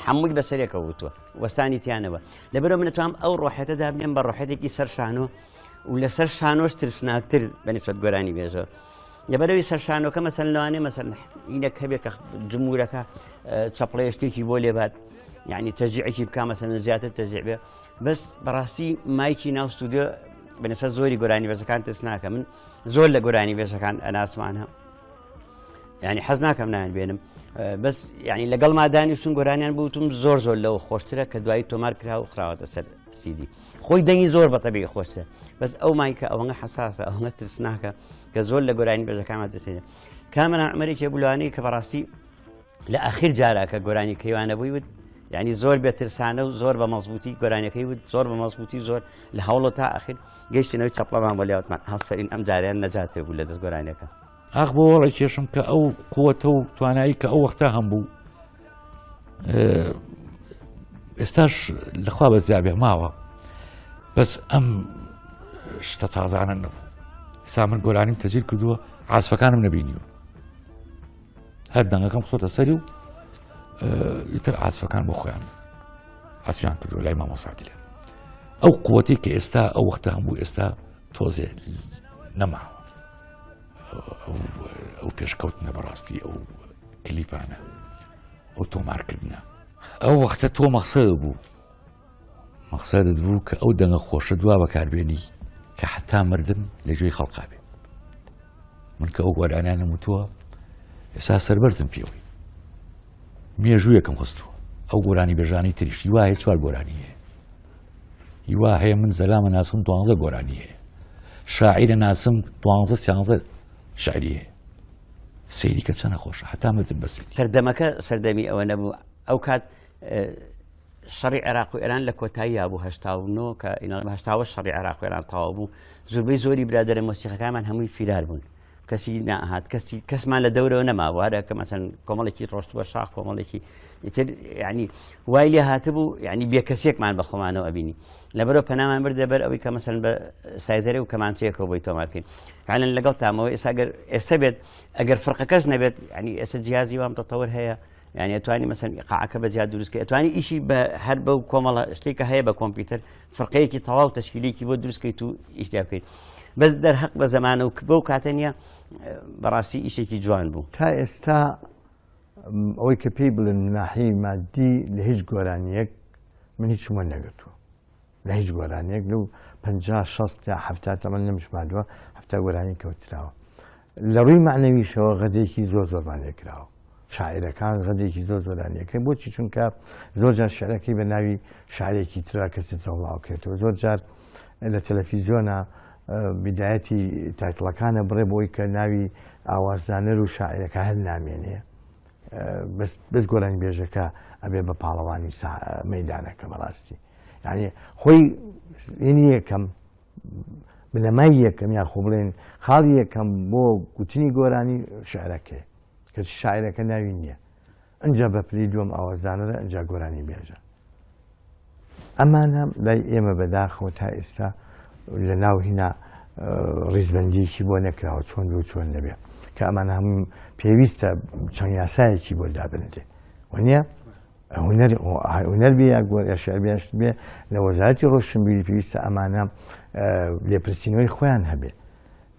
هەمووی بەسەرێکە وتووە وەستانی تیانەوە لەبەرەوە من دەتوانم ئەو ڕۆحێتەدا بنێم بە ڕۆحێتێکی سەر شانۆ و لەسەر شانۆش ترسناکتر بەنسبەت گۆرانی بێژەوە لەبەرەوەی سەرشانۆکە مەسەن لەوانێ مەسەن ئینەک هەبێت کە جمهورەکە چەپڵێشتێکی بۆ لێبات یعنی تەجیعێکی بکە مەسەن زیاتر تەجیع بێ بەس بەڕاستی مایکی ناو ستودیۆ بەنسبەت زۆری گۆرانی بێژەکان ترس ناکەم من زۆر لە گۆرانی بێژەکان ئەناسمانە یعنی حەز ناکەم نایان بێنم بەس یعنی لەگەڵ مادانیشتون گۆرانیان بوتم زۆر لەوە خۆشترە کە دوایی تۆمار کرا و خراوەتە سەر سیدی خۆی دەنگی زۆر بەتەبی خۆشتە بەس ئەو مایکە ئەوەنگە حساسە ئەوەنگە ترس ناکە کە زۆر لە گۆرانی بێژەکانمان دەسێنێت کامەران عومەرێکی بولوانەی کە بەڕاستی لە ئاخر جارەکە گۆرانی کەیوانە بووی وت یعنی زۆر بێترسانە و زۆر بە مەزبوطی گۆرانەکەی وت زۆر بە مەزبوطی زۆر لە هەوڵە تا ئاخر گەیشتنەوەی چەپڵەمان بۆ لێوتمان هەفەرین ئەم جاریان نەجاتێ بوو لە دەست گۆرانەکە ئاخ بۆ وەڵی کێشم کە ئەو قووەتە و توانایی کە ئەو وەختە هەمبوو ئێستاش لەخوا بە زیابێ ماوە بەس ئەم شتە تازانە نەبوو ئێستا من گۆرانیم تەجیر کردووە عازفەکانم نەبینیوە هەر دەنگەکەم خۆتە سەری و ئیتر عازفەکان بۆ خۆیان عازفیان کردووە لای مامۆساتی لێ ئەو قووەتی کە ئێستا ئەو وەختە هەمبوو ئێستا تۆزێ نەماوە ئەو پێشکەوتنە بەڕاستی ئەو کلیپانە ئەو تۆمارکردنە ئەو وەختە تۆ مەقسەد بوو مەقسەدت بوو کە ئەو دەنگە خۆشە دوا بەکاربێنی کە حتا مردن لەگوێی خەڵقا بێ من کە ئەو گۆرانیانم وتووە ئێستا سەربەرزم پێوەی مێژوو یەکەم خستووە ئەو گۆرانی بێژانی تریش هیوا هەیە چوار گۆرانی هەیە هیوا هەیە من زەلامە ناسم 12 گۆرانی هەیە شاعیرە ناسم 12 شاعری هەیە سەیری کە چەنە خۆشە حتا مردن بەسێتی سەردەمەکە سەردەمی ئەوە نەبوو ئەو کات شەڕی عێراق و ئێران لە کۆتاییە بوو 89 کە 80 شەڕی عێراق و ئێران تەواو بوو زۆربەی زۆری برادەرە مۆسیقەکانمان هەمووی فیرار بوون کەسی ناهات کەسمان لە دەورەوە نەماوە هەرە کە مەسەن کۆمەڵێکی ڕۆشتووە شاخ کۆمەڵێکی ئیتر یعنی وای لێ هاتبوو یعنی بێکەسێکمان بە خۆمانەوە ئەبینی لەبەرەوە پەنامان بردە بەر ئەوەی کە مەسەن بە سایزەرێ و کەمانچەیەکەوە بۆی تۆمارکەین حالەن لەگەڵ تامەوە ئێستا بێت ئەگەر فڕقەکەش نەبێت ینی ئێستا جیازی وام تەتەوەر هەیە یعنی ئەتوانی مەسەن قاعەکە بە جیاد دروستکە ئەتوانی ئیشی بە هەر بەو کۆمەڵە شتێکە هەیە بە کۆمپیوتەر فرقەیەکی تەواو تەشکیلێکی بۆ دروستکەیت و ئیشتیا بکەیت بەس دەرحەق بە زەمانە و بەو کاتە نییە بەڕاستی ئیشێکی جوان بوو تا ئێستا ئەوەی کە پێی بڵێن ناحی مادی لە هیچ گۆرانیەک من هیچ وە نەگرتووە لە هیچ گۆرانیەک لەو 50 60 یا 70 تەمەن نەمشمادووە هەفتە گۆرانی کەوتراوە لە ڕووی معنەویشەوە غەدێکی زۆرمان لێکراوە شاعیرەکان غەدێکی زۆرانیەکەی بۆچی چونکە زۆر جار شعرەکەی بە ناوی شاعرێکی ترا کەسی تەواوکرێتەوە زۆر جار لە تەلەڤیزیۆنە بیدایەتی تایتڵەکانە بڕێ بۆی کە ناوی ئاوازدانەر و شاعیرەکە هەر نامێنێ بەس گۆرانی بێژەکە ئەبێ بە پاڵەوانی مەیدانەکە بەڕاستی یعنی خۆی یەکەم بنەمای یەکەم یا خۆ بڵێن خاڵی یەکەم بۆ گوتنی گۆرانی شعرەکەی کە شاعرەکە ناوی نییە ئەنجا بە پلی دووەم ئاوازدانەرە ئەنجا گۆرانی بێژە ئەمانە لای ئێمە بەداخەوە تا ئێستا لە ناو هینا ڕیزبەندیەکی بۆ نەکراوە چۆن بێ و چۆن نەبێ کە ئەمان هەموو پێویستە چەند یاسایەکی بۆ دابنێ وانە هونەر بێ یا شعر بێشت بێ لە وەزارەتی ڕۆشنبیری پێویستە ئەمانە لێپرسینەوەی خۆیان هەبێ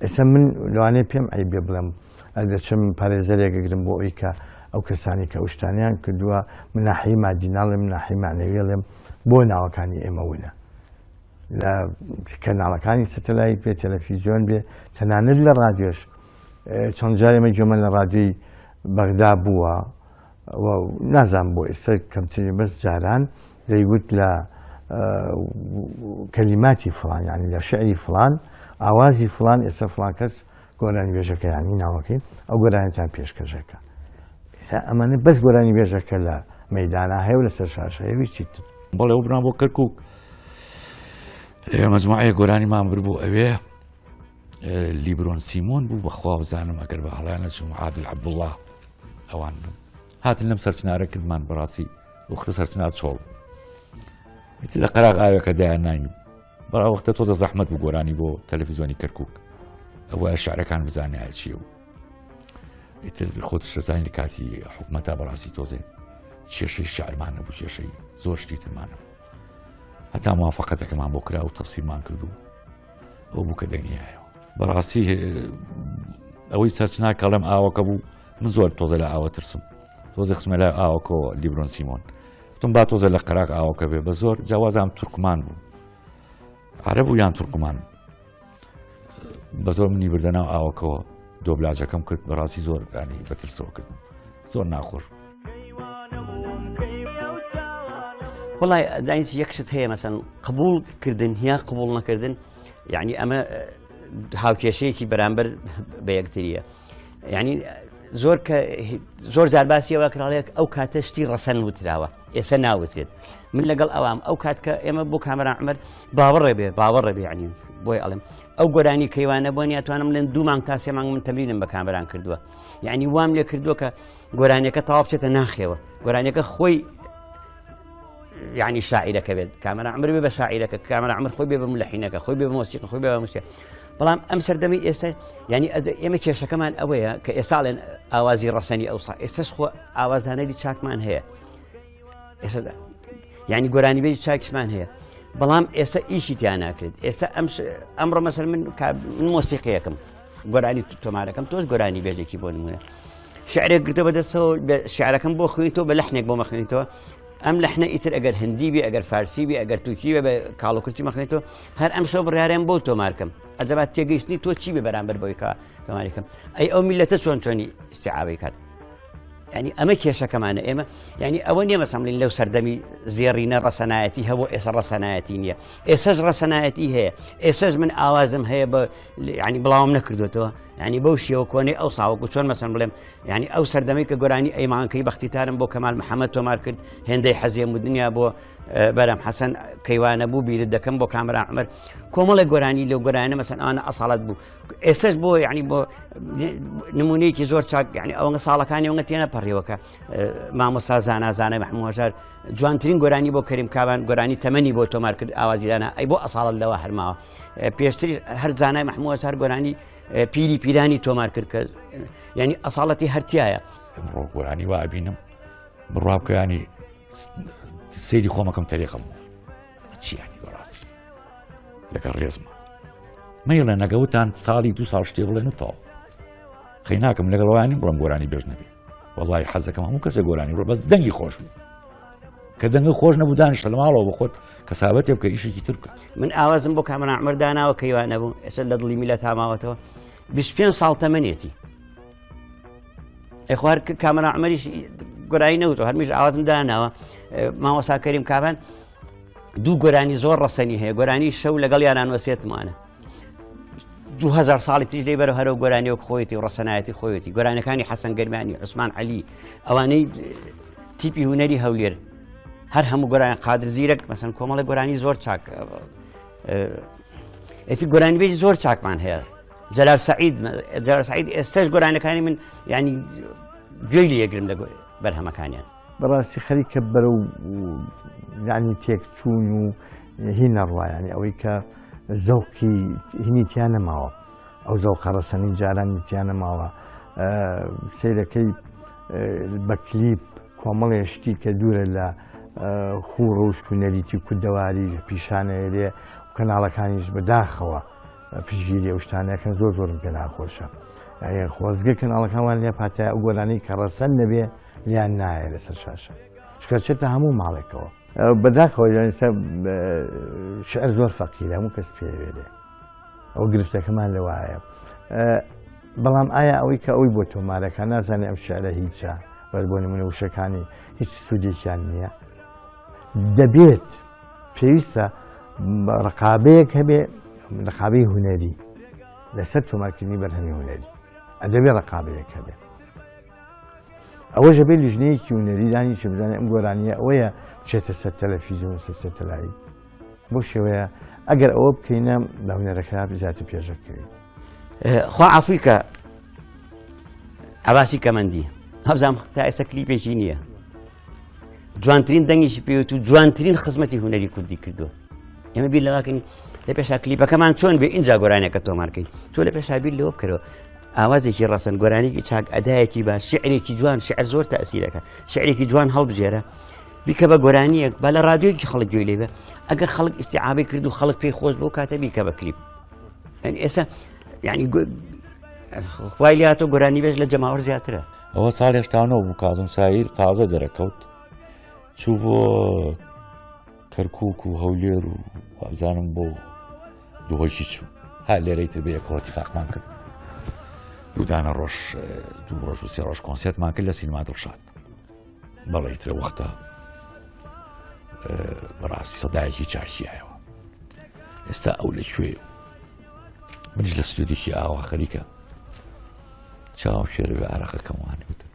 ئێستا من لەوانەیە پێم ئەیبێ بڵێم دەچم پارێزەرێکەگرم بۆ ئەوی کە ئەو کەسانی کە شتانیان کردووە من ناحیی مادی ناڵێم ناحیی معنەویڵێم بۆ ناوەکانی ئێمە ونە لە کەناڵەکانی سەتەلایت بێ تەلەڤیزیۆن بێ تەنانەت لە ڕادیۆش چەند جار ئێمە گوێمان لە ڕادیۆی بەغدا بووە نازانم بۆ ئێستا کەمتری بەس جاران دەیگوت لە کەلیماتی فڵان یعنی لە شعری فڵان ئاوازی فڵان ئێستا فڵان کەس گۆرانی بێژەکە یانی ناوەکەی ئەو گۆرانیتان پێشکەشەکە ئەمانە بەس گۆرانی بێژەکە لە مەیدانە هەیە و لەسەر شاشەیەوی چیتر بەڵێ ئەو بنان بۆ کەرکووک مەجموعەیە گۆرانیمان بوو ئەوێ لیبرۆن سیمۆن بوو بەخوا بزانم ئەگەر بە هەڵیانە چوم عادل عەبدوڵڵا ئەوان بوو هاتن لەم سەرچنارە کردمان بەڕاستی وەختە سەرچنار چۆڵ لە قەراغ ئاوێکە دایان ناین بەڕا وەختە تۆ دە زەحمەت بوو گۆرانی بۆ تەلەڤیزیۆنی کەرکووک ئەوە شعرەکان بزانایە چییە و ئیتر خۆت شەزانی لە کاتی حکومەتا بەڕاستی تۆزێ کێشەی شعرمانە بوو کێشەی زۆر شتی ترمانە هەتا موافقەتەکەمان بۆ کرا و تەسفیرمان کردو ئەو بوو کە دەنیایەوە بەڕاستی ئەوەی سەرچنا کەڵم ئاوەکە بوو من زۆر تۆزە لە ئاوە ترسم تۆزە خسمە لە ئاوەکەەوە لیبرۆن سیمۆن وتم با تۆزە لە قەراق ئاوەکە بێ بە زۆر جیاوازام تورکمان بوو عەرەب و یان تورکمان بە زۆر منی بردەناو ئاوەکەەوە دۆبلاجەکەم کرد بەڕاستی زۆر ینی بەترسەوە کردم زۆر ناخۆش. وڵای داینس یەکشت هەیە مەسەن قبولکردن یا قبول نەکردن یعنی ئەمە هاوکێشەیەکی بەرامبەر بە یەکتریە یعنی زۆر جار باسی ئەوە کراڵەیەک ئەو کاتە شتی ڕەسەن وتراوە ئێستا ناوترێت من لەگەڵ ئەوام ئەو کات کە ئێمە بۆ کامەران عومەر باوەڕێ بێ ینی بۆی ئەڵێم ئەو گۆرانی کەیوانە بۆ ناتوانم لەن 2 مانگ تا 3 مانگ من تەمرینم بە کامەران کردووە یعنی وام لێ کردووە کە گۆرانیەکە تەواو بچێتە ناخێوە گۆرانیەکە خۆی يعني شاعرەکە بێت کامەران عومەر بێ بە شاعرەکە کامەران عومەر خۆی بێ بە ملەحینەکە خۆی بێ بە مۆسیقی خۆی بێ بە موسیقی بەڵام ئەم سەردەمی ئێستا ینی ئێمە کێشەکەمان ئەوەیە کە ئێساڵێن ئاوازی ڕەسەنی ئەوسا ئێستش خۆ ئاوازدانەری چاکمان هەیە ئێستا ینی گۆرانی بێژی چاکشمان هەیە بەڵام ئێستا ئیشی تیان ناکرێت ئێستا ئەمڕۆ مەسەر من مۆسیقیەکەم گۆرانی تۆمارەکەم تۆش گۆرانی بێژێکی بۆ نمونە شعرێک گرتۆ بەدەستەوە شعرەکەم بۆ خوێنیتەوە بە لەحنێک بۆ مەخوێنیتەوە ئەم لەحنە ئیتر ئەگەر هەندی بێ ئەگەر فارسی بێ ئەگەر تووکی بێ بە کاڵوکورتی مەخوێنیتەوە هەر ئەم شەو بڕیارەیان بۆ تۆمارکەم ئەجەبات تێگەیشتنی تۆ چی بێ بەرامبەر بۆی کە تۆماریکەم ئەی ئەو میلەتە چۆنی ئیستیعابەی کات ینی ئەمە کێشەکەمانە ئێمە ینی ئەوە نییە مەسەملین لەو سەردەمی زێڕینە ڕەسەنایەتی هەبوو ئێستا ڕەسەنایەتی نییە ئێسەش ڕەسەنایەتی هەیە ئێسەش من ئاوازم هەیە بە ینی بڵاوم نەکردوێتەوە ینی بەو شێوە کۆنەی ئەو ساوەکو چۆن مەسەن بڵێم ینی ئەو سەردەمی کە گۆرانی ئەیمانکەی بەختیتارم بۆ کەمال محەممەد تۆمار کرد هێندەی حەزیەم و دنیا بۆ بەرەم حەسەن کەیوانە بوو بیرت دەکەم بۆ کامەران عومەر کۆمەڵی گۆرانی لەو گۆرانە مەسەن ئەوانە ئەساڵەت بوو ئێستش بۆ ینی بۆ نمونەیەکی زۆر چاک ینی ئەوەنگە ساڵەکانی ئەوەنگە تێنە پەڕیەوەکە مامۆستا زانای محموود هەژار جوانترین گۆرانی بۆ کەریم کاوان گۆرانی تەمەنی بۆ تۆمار کرد ئاوازیدانە ئەی بۆ ئەساڵت لەوە هەرماوە پێشتری هەر زانای محموود هەژار گۆرانی پیری پیرانی تۆمار کرد کە ینی ئەساڵەتی هەرتیایە ڕۆ گۆرانی وابینم بڕابکە ینی سەیری خۆمەکەم تەریقم چیانی بەڕاستی لەگەڵ ڕێزمە مەیڵە نەگەوتان ساڵی 2 ساڵ شتێ بڵێن و تاو خەی ناکەم لەگەڵوانی بڕم گۆرانی بێژ نەبێ وەڵای حەزەکەم هەموو کەسە گۆرانی ڕۆ بەس دەنگی خۆش بوو کە دەنگە خۆش نەبوو دانیشتە لە ماڵەوە بە خۆت کەسابەتێ بکە ئیشێکی تر بکە من ئاوازم بۆ کامەران عومەر داناوە کەیوان نەبوو ئێستا لە دڵی میلەت هاماوەتەوە 25 ساڵ تەمەنێتی ئەخوار کامەران عومەریش گۆرانی نەوتەوە هەرمیش ئاوازم داناوە مامۆستا کەریم کاوان 2 گۆرانی زۆر ڕەسەنی هەیە گۆرانی شەو لەگەڵ یانان وەسێتمانە 2000 ساڵی تیش دەی بەرە هەرە گۆرانیەوە خۆیەتی و ڕەسەنایەتی خۆیەتی گۆرانەکانی حەسەن گەرمانی عوسمان عەلی ئەوانەی تیپی هونەری هەولێر هەر هەموو گۆرانی قادر زیرەک مەسەن کۆمەڵی گۆرانی زۆر چاک ئێتر گۆرانی بێژی زۆر چاکمان هەیە جەلال سەعید ئێستاش گۆرانەکانی من ینی گوێی لێ یەگرم لە بەرهەمەکانیان بەڕاستی خەریکە بەرە و ینی تێکچوون و هی نەڕوایانی ئەوەی کە زەوقی هینیتیان نەماوە ئەو زەوقە ڕەسەنی جارانی تیان نەماوە سیرەکەی بە کلیپ کۆمەڵێ شتی کە دوورە لە خوڕ و شتونەریتی کوردەواری پیشانەیە کەناڵەکانیش بەداخەوە پشگیری ئەو شتانەکەن زۆرم پێ ناخۆشە خۆزگە کەناڵەکانوان لێ پاتە ئەو گۆرانەی کە ڕەسەن نەبێ لیان نایە لەسەر شاشە چکە چێتە هەموو ماڵێکەوە بەداخەوە شعر زۆر فەقیرە هەموو کەس پێوێرێ ئەو گرفتەکەمان لەوایە بەڵام ئایا ئەوەی کە ئەوی بۆ تۆمارەکە نازانێ ئەم شعرە هیچە بەس بۆ نمونە وشەکانی هیچ سوودێکیان نییە دەبێت پێویستە ڕقابەیەک هەبێ ڕقابەی هونەری لەسەر تۆمارکردنی بەرهەمی هونەری ئەدەبێت ڕقابەیەک هەبێ ئەوەش بێت لیژنەیەکی هونەریدانی چ بزانێ ئەم گۆرانیە ئەوەیە بچێتە سەر تەلەڤیزیۆن سەتەلایی بۆ شێوەیە ئەگەر ئەوە بکەینە لە هونەرەکە بزاتە پێشەکەوی خوا عەفویکە عەباسی کەمەندی هەبزانم تا ئێستا کلیپێکی نییە جوانترین دەنگیشی پێوت و جوانترین خزمەتی هونەری کوردی کردووە ئێمە بیر لەواکەین لە پێشا کلیپەکەمان چۆن بێ ئینجا گۆرانەکە تۆمارکەی تۆ لە پێشا بیر لەوە بکەرەوە ئاوازێکی ڕەسەن گۆرانێکی چاک ئەدایەکی باش شعرێکی جوان شعر زۆر تەئسیرەکە شعرێکی جوان هەڵبژێرە بیکە بە گۆرانیەک با لە ڕادیۆیەکی خەڵک گوێی لێبێ ئەگەر خەڵک ئیستیعابەی کرد و خەڵک پێی خۆش بۆ کاتە بیکە بە کلیپ ئێستا ینی خوای لێ هاتۆ گۆرانی بێژ لە جەماوەڕ زیاترە. ئەوە ساڵ هێشتانەوە بوو کازم سایر تازە دەرەکەوت چوو بۆ کەرکووک و هەولێر و وابزانم بۆ دوهۆشی چوو ها لێرەی تر بەیەکەوە تیفاقمان کرد دوودانە ڕۆژ دوو ڕۆژ و سێ ڕۆژ کۆنسێرتمان کرد لە سینما دڵشاد بەڵێ ترە وەختە بەڕاستی سەدایەکی چاشیایەوە ئێستا ئەو لەکوێ منیش لە ستودیۆکی ئاوا خەریکە چاوم شێرە بە عەرەقەکەم وانێ وتم